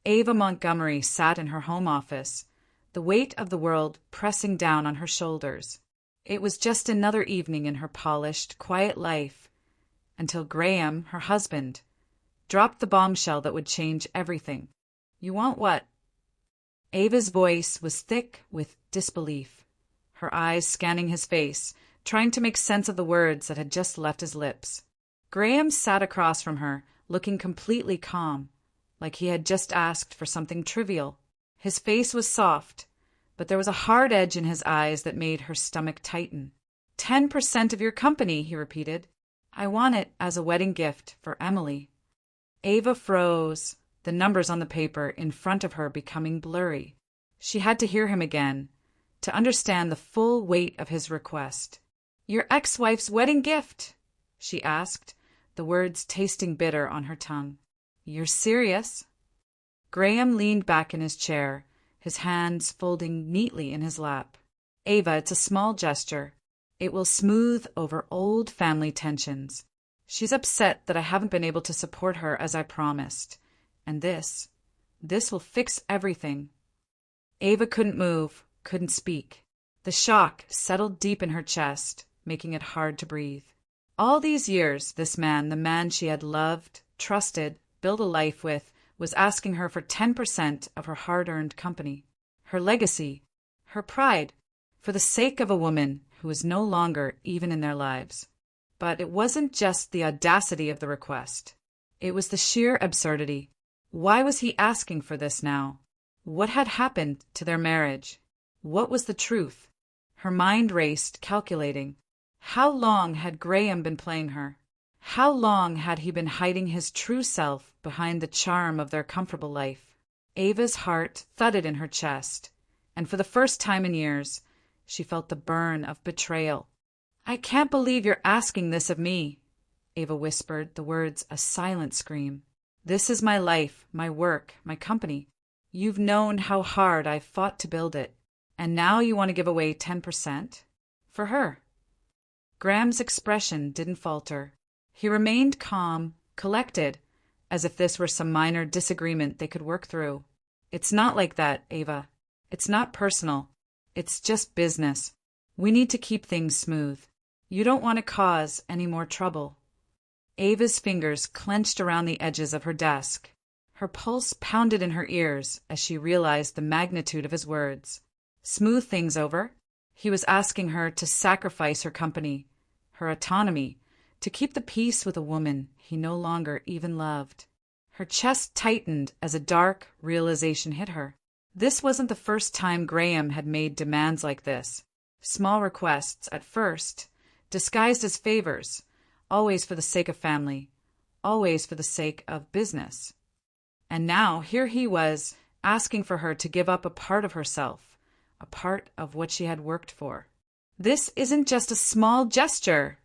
Ava Montgomery sat in her home office, the weight of the world pressing down on her shoulders. It was just another evening in her polished, quiet life, until Graham, her husband, dropped the bombshell that would change everything. "You want what?" Ava's voice was thick with disbelief, her eyes scanning his face, trying to make sense of the words that had just left his lips. Graham sat across from her, looking completely calm, like he had just asked for something trivial. His face was soft, but there was a hard edge in his eyes that made her stomach tighten. 10% of your company, he repeated. "I want it as a wedding gift for Emily." Ava froze, the numbers on the paper in front of her becoming blurry. She had to hear him again, to understand the full weight of his request. "Your ex-wife's wedding gift?" she asked, the words tasting bitter on her tongue. "You're serious?" Graham leaned back in his chair, his hands folding neatly in his lap. "Ava, it's a small gesture. It will smooth over old family tensions. She's upset that I haven't been able to support her as I promised. And this will fix everything." Ava couldn't move, couldn't speak. The shock settled deep in her chest, making it hard to breathe. All these years, this man, the man she had loved, trusted, built a life with, was asking her for 10% of her hard-earned company, her legacy, her pride, for the sake of a woman who was no longer even in their lives. But it wasn't just the audacity of the request. It was the sheer absurdity. Why was he asking for this now? What had happened to their marriage? What was the truth? Her mind raced, calculating. How long had Graham been playing her? How long had he been hiding his true self behind the charm of their comfortable life? Ava's heart thudded in her chest, and for the first time in years, she felt the burn of betrayal. "I can't believe you're asking this of me," Ava whispered, the words a silent scream. "This is my life, my work, my company. You've known how hard I've fought to build it, and now you want to give away 10%? For her?" Graham's expression didn't falter. He remained calm, collected, as if this were some minor disagreement they could work through. "It's not like that, Ava. It's not personal. It's just business. We need to keep things smooth. You don't want to cause any more trouble." Ava's fingers clenched around the edges of her desk. Her pulse pounded in her ears as she realized the magnitude of his words. Smooth things over? He was asking her to sacrifice her company, her autonomy, to keep the peace with a woman he no longer even loved. Her chest tightened as a dark realization hit her. This wasn't the first time Graham had made demands like this. Small requests, at first, disguised as favors, always for the sake of family, always for the sake of business. And now here he was, asking for her to give up a part of herself, a part of what she had worked for. "This isn't just a small gesture,"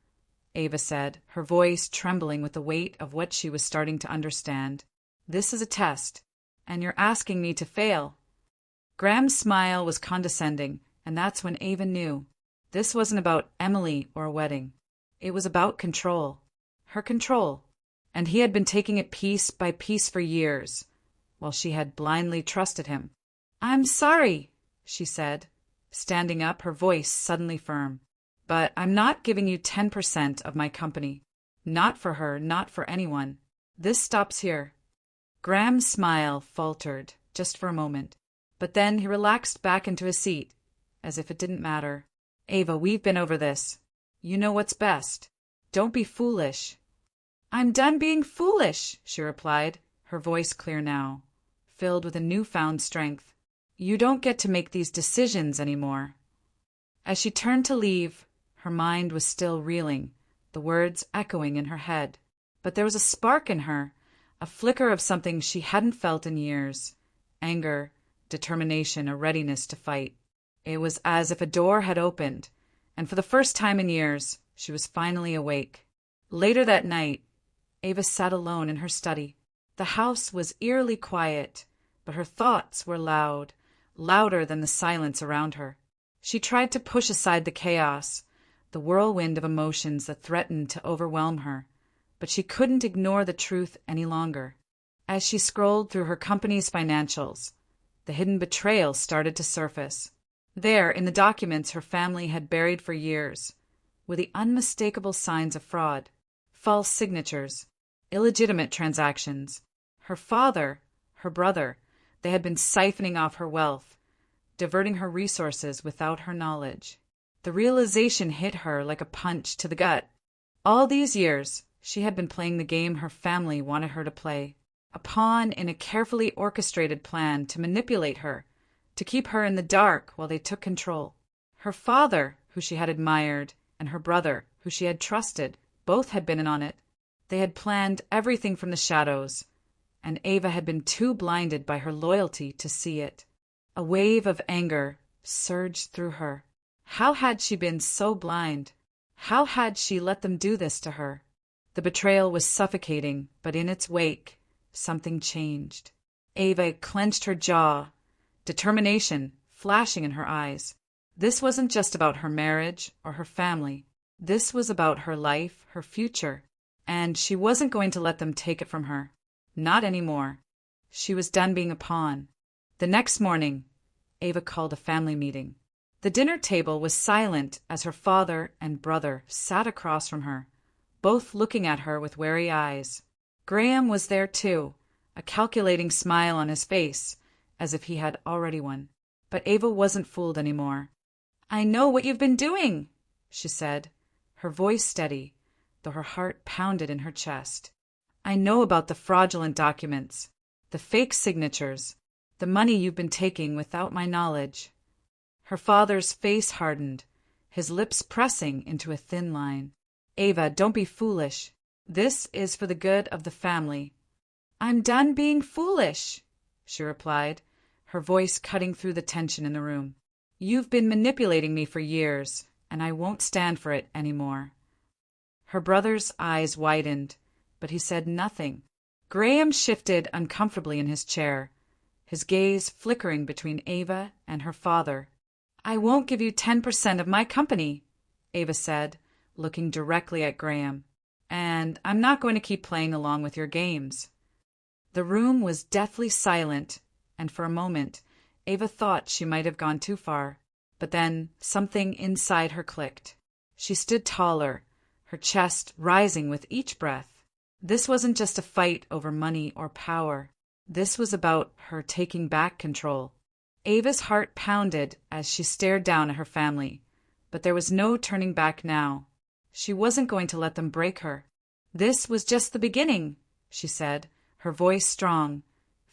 Ava said, her voice trembling with the weight of what she was starting to understand. "This is a test, and you're asking me to fail." Graham's smile was condescending, and that's when Ava knew. This wasn't about Emily or a wedding. It was about control. Her control. And he had been taking it piece by piece for years, while she had blindly trusted him. "I'm sorry," she said, standing up, her voice suddenly firm. "But I'm not giving you 10% of my company. Not for her, not for anyone. This stops here." Graham's smile faltered, just for a moment. But then he relaxed back into his seat, as if it didn't matter. "Ava, we've been over this. You know what's best. Don't be foolish." "I'm done being foolish," she replied, her voice clear now, filled with a newfound strength. "You don't get to make these decisions anymore." As she turned to leave, her mind was still reeling, the words echoing in her head. But there was a spark in her, a flicker of something she hadn't felt in years. Anger, determination, a readiness to fight. It was as if a door had opened, and for the first time in years, she was finally awake. Later that night, Ava sat alone in her study. The house was eerily quiet, but her thoughts were loud, louder than the silence around her. She tried to push aside the chaos, the whirlwind of emotions that threatened to overwhelm her, but she couldn't ignore the truth any longer. As she scrolled through her company's financials, the hidden betrayal started to surface. There, in the documents her family had buried for years, were the unmistakable signs of fraud: false signatures, illegitimate transactions. Her father, her brother, they had been siphoning off her wealth, diverting her resources without her knowledge. The realization hit her like a punch to the gut. All these years, she had been playing the game her family wanted her to play, a pawn in a carefully orchestrated plan to manipulate her, to keep her in the dark while they took control. Her father, who she had admired, and her brother, who she had trusted, both had been in on it. They had planned everything from the shadows, and Ava had been too blinded by her loyalty to see it. A wave of anger surged through her. How had she been so blind? How had she let them do this to her? The betrayal was suffocating, but in its wake, something changed. Ava clenched her jaw, determination flashing in her eyes. This wasn't just about her marriage or her family. This was about her life, her future, and she wasn't going to let them take it from her. Not anymore. She was done being a pawn. The next morning, Ava called a family meeting. The dinner table was silent as her father and brother sat across from her, both looking at her with wary eyes. Graham was there too, a calculating smile on his face, as if he had already won. But Ava wasn't fooled anymore. "I know what you've been doing," she said, her voice steady, though her heart pounded in her chest. "I know about the fraudulent documents, the fake signatures, the money you've been taking without my knowledge." Her father's face hardened, his lips pressing into a thin line. "Ava, don't be foolish. This is for the good of the family." "I'm done being foolish," she replied, her voice cutting through the tension in the room. "You've been manipulating me for years, and I won't stand for it anymore." Her brother's eyes widened, but he said nothing. Graham shifted uncomfortably in his chair, his gaze flickering between Ava and her father. "I won't give you 10% of my company," Ava said, looking directly at Graham. "And I'm not going to keep playing along with your games." The room was deathly silent, and for a moment Ava thought she might have gone too far. But then something inside her clicked. She stood taller, her chest rising with each breath. This wasn't just a fight over money or power. This was about her taking back control. Ava's heart pounded as she stared down at her family, but there was no turning back now. She wasn't going to let them break her. "This was just the beginning," she said, her voice strong,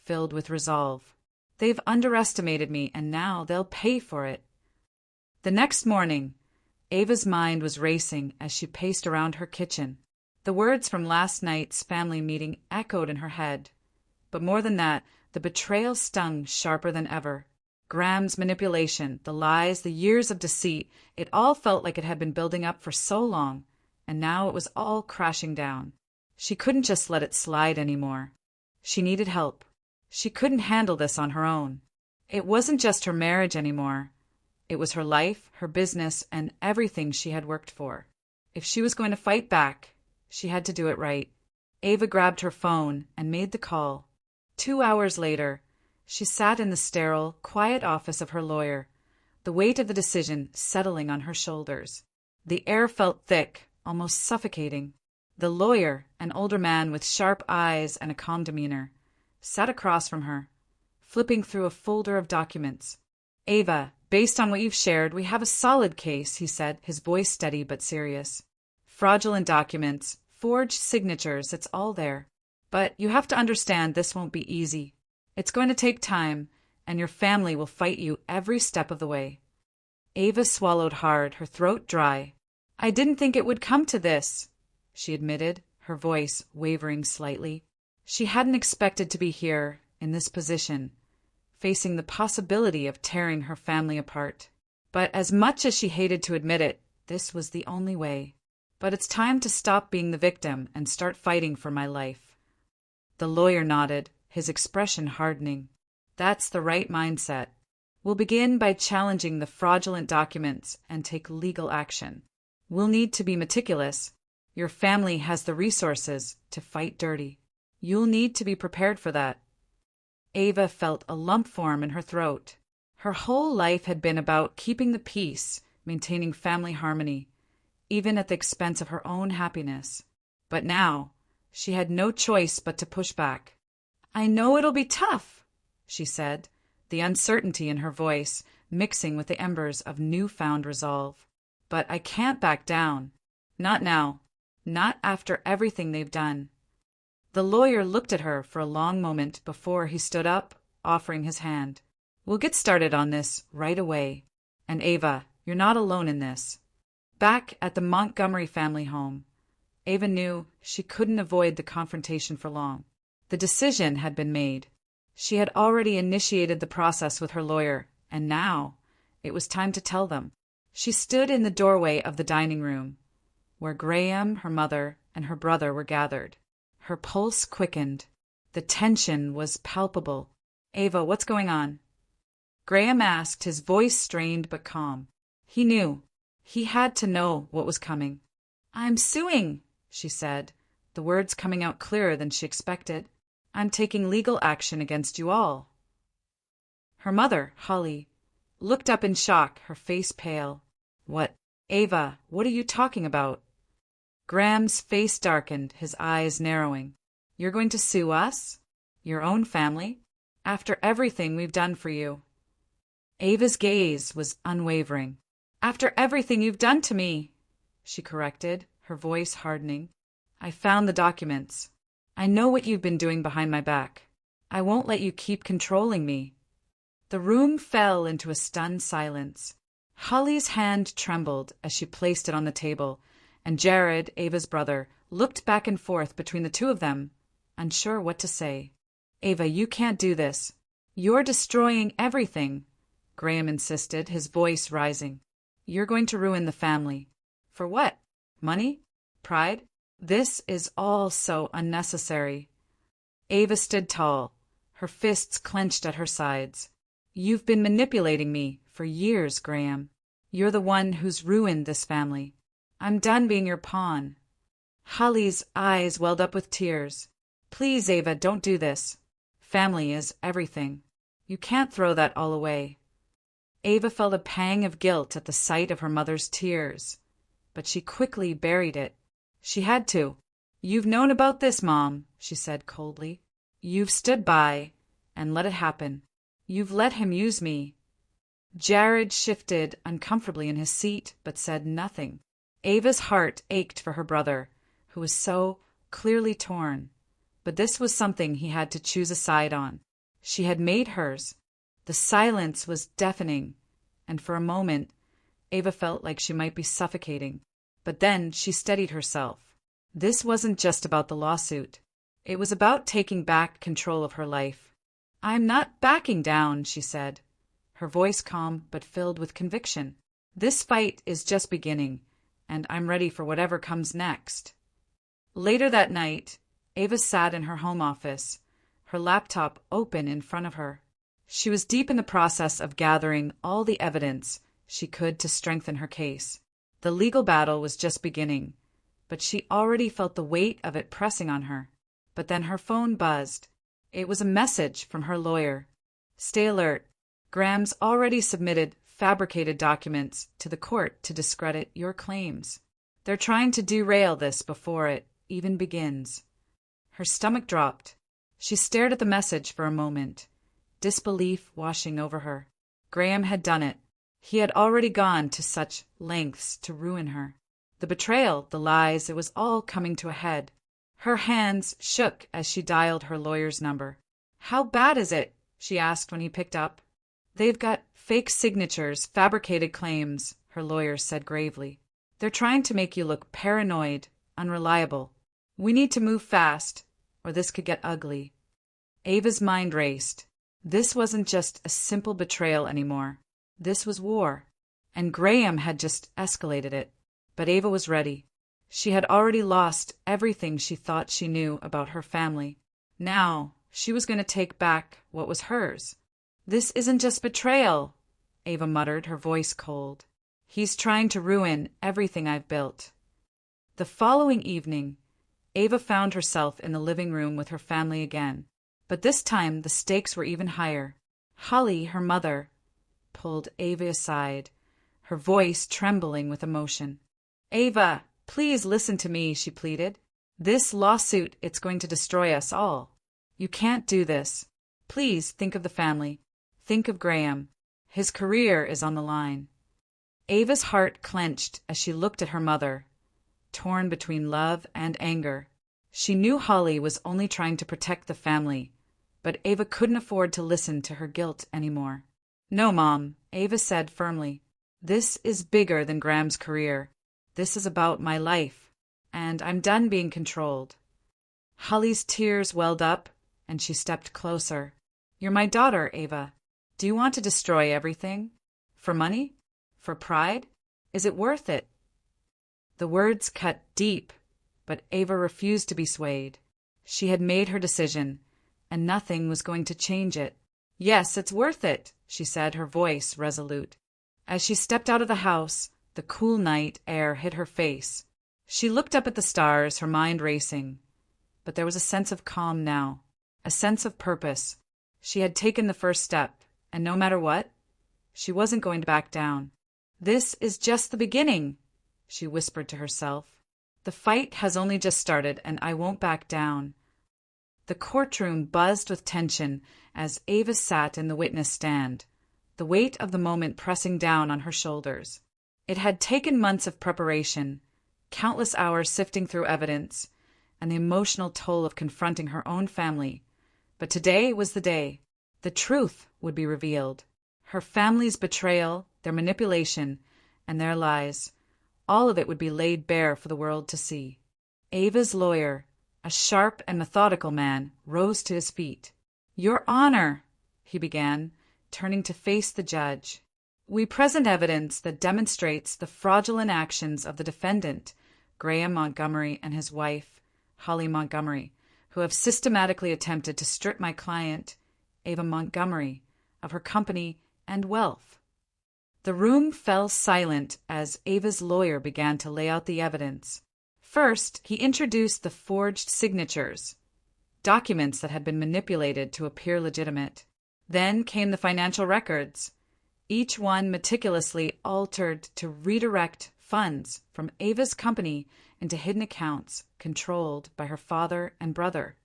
filled with resolve. "They've underestimated me, and now they'll pay for it." The next morning, Ava's mind was racing as she paced around her kitchen. The words from last night's family meeting echoed in her head. But more than that, the betrayal stung sharper than ever. Graham's manipulation, the lies, the years of deceit, it all felt like it had been building up for so long, and now it was all crashing down. She couldn't just let it slide anymore. She needed help. She couldn't handle this on her own. It wasn't just her marriage anymore. It was her life, her business, and everything she had worked for. If she was going to fight back, she had to do it right. Ava grabbed her phone and made the call. 2 hours later, she sat in the sterile, quiet office of her lawyer, the weight of the decision settling on her shoulders. The air felt thick, almost suffocating. The lawyer, an older man with sharp eyes and a calm demeanor, sat across from her, flipping through a folder of documents. "Ava, based on what you've shared, we have a solid case," he said, his voice steady but serious. "Fraudulent documents, forged signatures, it's all there. But you have to understand this won't be easy. It's going to take time, and your family will fight you every step of the way." Ava swallowed hard, her throat dry. "I didn't think it would come to this," she admitted, her voice wavering slightly. She hadn't expected to be here, in this position, facing the possibility of tearing her family apart. But as much as she hated to admit it, this was the only way. "But it's time to stop being the victim and start fighting for my life." The lawyer nodded, his expression hardening. "That's the right mindset. We'll begin by challenging the fraudulent documents and take legal action. We'll need to be meticulous. Your family has the resources to fight dirty." You'll need to be prepared for that. Ava felt a lump form in her throat. Her whole life had been about keeping the peace, maintaining family harmony, even at the expense of her own happiness. But now, she had no choice but to push back. I know it'll be tough, she said, the uncertainty in her voice mixing with the embers of newfound resolve. But I can't back down. Not now. Not after everything they've done. The lawyer looked at her for a long moment before he stood up, offering his hand. We'll get started on this right away. And Ava, you're not alone in this. Back at the Montgomery family home, Ava knew she couldn't avoid the confrontation for long. The decision had been made. She had already initiated the process with her lawyer, and now it was time to tell them. She stood in the doorway of the dining room, where Graham, her mother, and her brother were gathered. Her pulse quickened. The tension was palpable. Ava, what's going on? Graham asked, his voice strained but calm. He knew. He had to know what was coming. I'm suing, she said, the words coming out clearer than she expected. I'm taking legal action against you all. Her mother, Holly, looked up in shock, her face pale. What? Ava, what are you talking about? Graham's face darkened, his eyes narrowing. You're going to sue us? Your own family? After everything we've done for you? Ava's gaze was unwavering. After everything you've done to me, she corrected, her voice hardening. I found the documents. I know what you've been doing behind my back. I won't let you keep controlling me. The room fell into a stunned silence. Holly's hand trembled as she placed it on the table, and Jared, Ava's brother, looked back and forth between the two of them, unsure what to say. Ava, you can't do this. You're destroying everything, Graham insisted, his voice rising. You're going to ruin the family. For what? Money? Pride? This is all so unnecessary. Ava stood tall, her fists clenched at her sides. You've been manipulating me for years, Graham. You're the one who's ruined this family. I'm done being your pawn. Holly's eyes welled up with tears. Please, Ava, don't do this. Family is everything. You can't throw that all away. Ava felt a pang of guilt at the sight of her mother's tears, but she quickly buried it. She had to. You've known about this, Mom, she said coldly. You've stood by and let it happen. You've let him use me. Jared shifted uncomfortably in his seat, but said nothing. Ava's heart ached for her brother, who was so clearly torn. But this was something he had to choose a side on. She had made hers. The silence was deafening, and for a moment, Ava felt like she might be suffocating. But then she steadied herself. This wasn't just about the lawsuit. It was about taking back control of her life. I'm not backing down, she said, her voice calm but filled with conviction. This fight is just beginning, and I'm ready for whatever comes next. Later that night, Ava sat in her home office, her laptop open in front of her. She was deep in the process of gathering all the evidence she could to strengthen her case. The legal battle was just beginning, but she already felt the weight of it pressing on her. But then her phone buzzed. It was a message from her lawyer. Stay alert. Graham's already submitted fabricated documents to the court to discredit your claims. They're trying to derail this before it even begins. Her stomach dropped. She stared at the message for a moment, disbelief washing over her. Graham had done it. He had already gone to such lengths to ruin her. The betrayal, the lies, it was all coming to a head. Her hands shook as she dialed her lawyer's number. How bad is it? She asked when he picked up. They've got fake signatures, fabricated claims, her lawyer said gravely. They're trying to make you look paranoid, unreliable. We need to move fast, or this could get ugly. Ava's mind raced. This wasn't just a simple betrayal anymore. This was war, and Graham had just escalated it. But Ava was ready. She had already lost everything she thought she knew about her family. Now, she was going to take back what was hers. This isn't just betrayal, Ava muttered, her voice cold. He's trying to ruin everything I've built. The following evening, Ava found herself in the living room with her family again. But this time the stakes were even higher. Holly, her mother, pulled Ava aside, her voice trembling with emotion. "Ava, please listen to me," she pleaded. "This lawsuit, it's going to destroy us all. You can't do this. Please think of the family. Think of Graham. His career is on the line." Ava's heart clenched as she looked at her mother, torn between love and anger. She knew Holly was only trying to protect the family, but Ava couldn't afford to listen to her guilt anymore. "No, Mom," Ava said firmly. "This is bigger than Graham's career. This is about my life, and I'm done being controlled." Holly's tears welled up, and she stepped closer. "You're my daughter, Ava. Do you want to destroy everything? For money? For pride? Is it worth it?" The words cut deep, but Ava refused to be swayed. She had made her decision, and nothing was going to change it. "Yes, it's worth it," she said, her voice resolute. As she stepped out of the house, the cool night air hit her face. She looked up at the stars, her mind racing. But there was a sense of calm now, a sense of purpose. She had taken the first step, and no matter what, she wasn't going to back down. "This is just the beginning," she whispered to herself. "The fight has only just started, and I won't back down." The courtroom buzzed with tension as Ava sat in the witness stand, the weight of the moment pressing down on her shoulders. It had taken months of preparation, countless hours sifting through evidence, and the emotional toll of confronting her own family. But today was the day. The truth would be revealed. Her family's betrayal, their manipulation, and their lies, all of it would be laid bare for the world to see. Ava's lawyer, a sharp and methodical man, rose to his feet. "Your Honor," he began, turning to face the judge, "we present evidence that demonstrates the fraudulent actions of the defendant, Graham Montgomery, and his wife, Holly Montgomery, who have systematically attempted to strip my client, Ava Montgomery, of her company and wealth." The room fell silent as Ava's lawyer began to lay out the evidence. First, he introduced the forged signatures, documents that had been manipulated to appear legitimate. Then came the financial records, each one meticulously altered to redirect funds from Ava's company into hidden accounts controlled by her father and brother.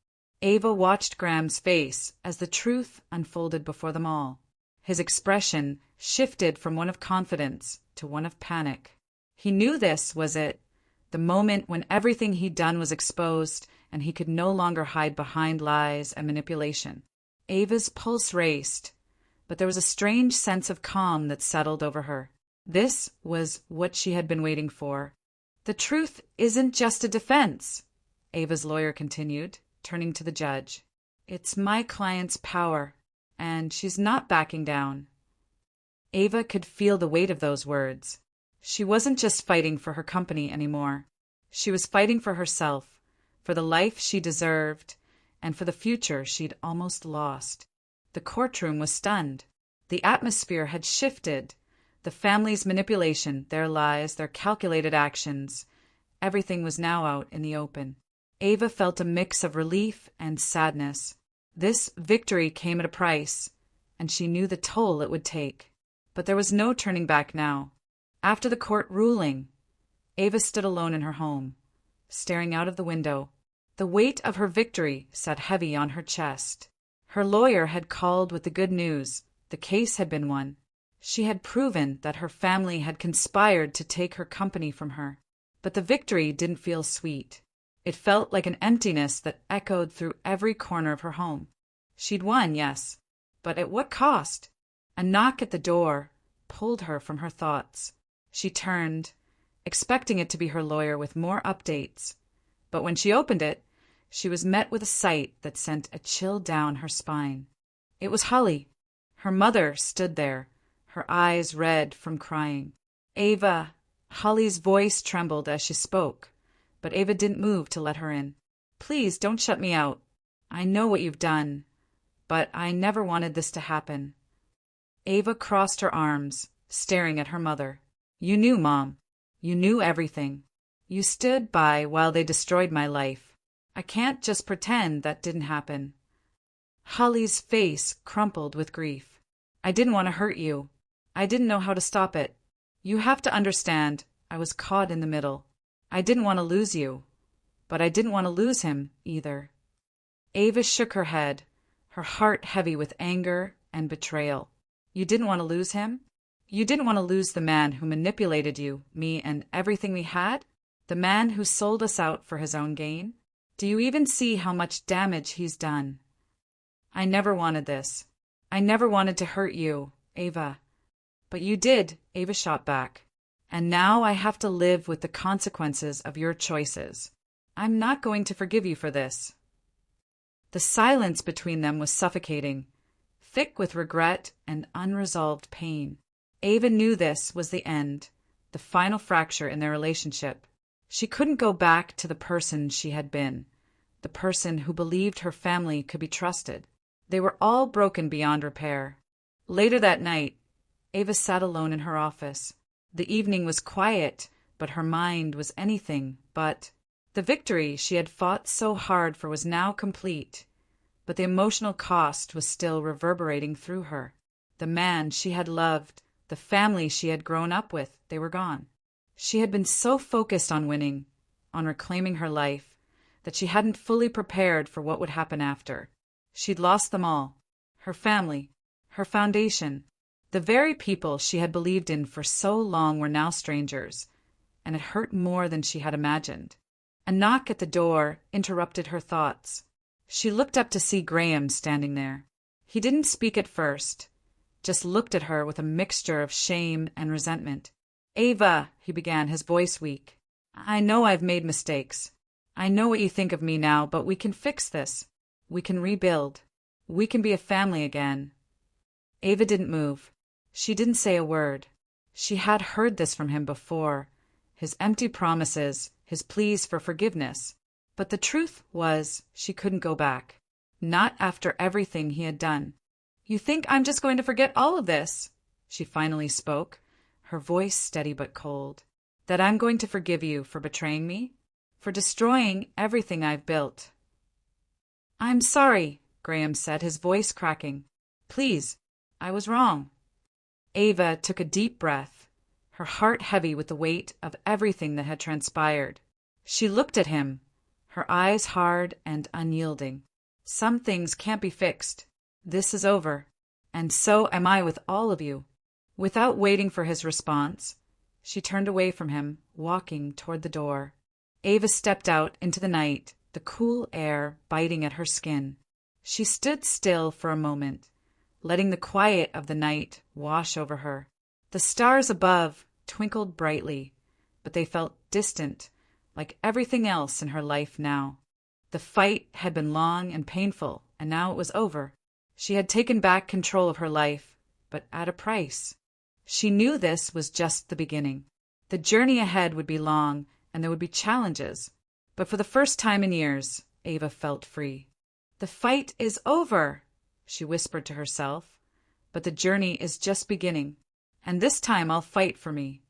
Ava watched Graham's face as the truth unfolded before them all. His expression shifted from one of confidence to one of panic. He knew this was it, the moment when everything he'd done was exposed and he could no longer hide behind lies and manipulation. Ava's pulse raced, but there was a strange sense of calm that settled over her. This was what she had been waiting for. "The truth isn't just a defense," Ava's lawyer continued, turning to the judge. "It's my client's power, and she's not backing down." Ava could feel the weight of those words. She wasn't just fighting for her company anymore. She was fighting for herself, for the life she deserved, and for the future she'd almost lost. The courtroom was stunned. The atmosphere had shifted. The family's manipulation, their lies, their calculated actions, everything was now out in the open. Ava felt a mix of relief and sadness. This victory came at a price, and she knew the toll it would take. But there was no turning back now. After the court ruling, Ava stood alone in her home, staring out of the window. The weight of her victory sat heavy on her chest. Her lawyer had called with the good news. The case had been won. She had proven that her family had conspired to take her company from her. But the victory didn't feel sweet. It felt like an emptiness that echoed through every corner of her home. She'd won, yes, but at what cost? A knock at the door pulled her from her thoughts. She turned, expecting it to be her lawyer with more updates. But when she opened it, she was met with a sight that sent a chill down her spine. It was Holly. Her mother stood there, her eyes red from crying. "Ava," Holly's voice trembled as she spoke, but Ava didn't move to let her in. "Please don't shut me out. I know what you've done, but I never wanted this to happen." Ava crossed her arms, staring at her mother. "You knew, Mom. You knew everything. You stood by while they destroyed my life. I can't just pretend that didn't happen. Holly's face crumpled with grief. I didn't want to hurt you. I didn't know how to stop it. You have to understand, I was caught in the middle. I didn't want to lose you, but I didn't want to lose him either. Ava shook her head, her heart heavy with anger and betrayal. You didn't want to lose him? You didn't want to lose the man who manipulated you, me, and everything we had? The man who sold us out for his own gain? Do you even see how much damage he's done? I never wanted this. I never wanted to hurt you, Ava. But you did, Ava shot back. And now I have to live with the consequences of your choices. I'm not going to forgive you for this. The silence between them was suffocating, thick with regret and unresolved pain. Ava knew this was the end, the final fracture in their relationship. She couldn't go back to the person she had been, the person who believed her family could be trusted. They were all broken beyond repair. Later that night, Ava sat alone in her office. The evening was quiet, but her mind was anything but. The victory she had fought so hard for was now complete, but the emotional cost was still reverberating through her. The man she had loved, the family she had grown up with, they were gone. She had been so focused on winning, on reclaiming her life, that she hadn't fully prepared for what would happen after. She'd lost them all. Her family, her foundation. The very people she had believed in for so long were now strangers, and it hurt more than she had imagined. A knock at the door interrupted her thoughts. She looked up to see Graham standing there. He didn't speak at first, just looked at her with a mixture of shame and resentment. Ava, he began, his voice weak. I know I've made mistakes. I know what you think of me now, but we can fix this. We can rebuild. We can be a family again. Ava didn't move. She didn't say a word. She had heard this from him before, his empty promises, his pleas for forgiveness. But the truth was, she couldn't go back. Not after everything he had done. You think I'm just going to forget all of this? She finally spoke, her voice steady but cold. That I'm going to forgive you for betraying me? For destroying everything I've built? I'm sorry, Graham said, his voice cracking. Please, I was wrong. Ava took a deep breath, her heart heavy with the weight of everything that had transpired. She looked at him, her eyes hard and unyielding. Some things can't be fixed. This is over, and so am I with all of you. Without waiting for his response, she turned away from him, walking toward the door. Ava stepped out into the night, the cool air biting at her skin. She stood still for a moment, letting the quiet of the night wash over her. The stars above twinkled brightly, but they felt distant, like everything else in her life now. The fight had been long and painful, and now it was over. She had taken back control of her life, but at a price. She knew this was just the beginning. The journey ahead would be long, and there would be challenges. But for the first time in years, Ava felt free. The fight is over, she whispered to herself, but the journey is just beginning, and this time I'll fight for me.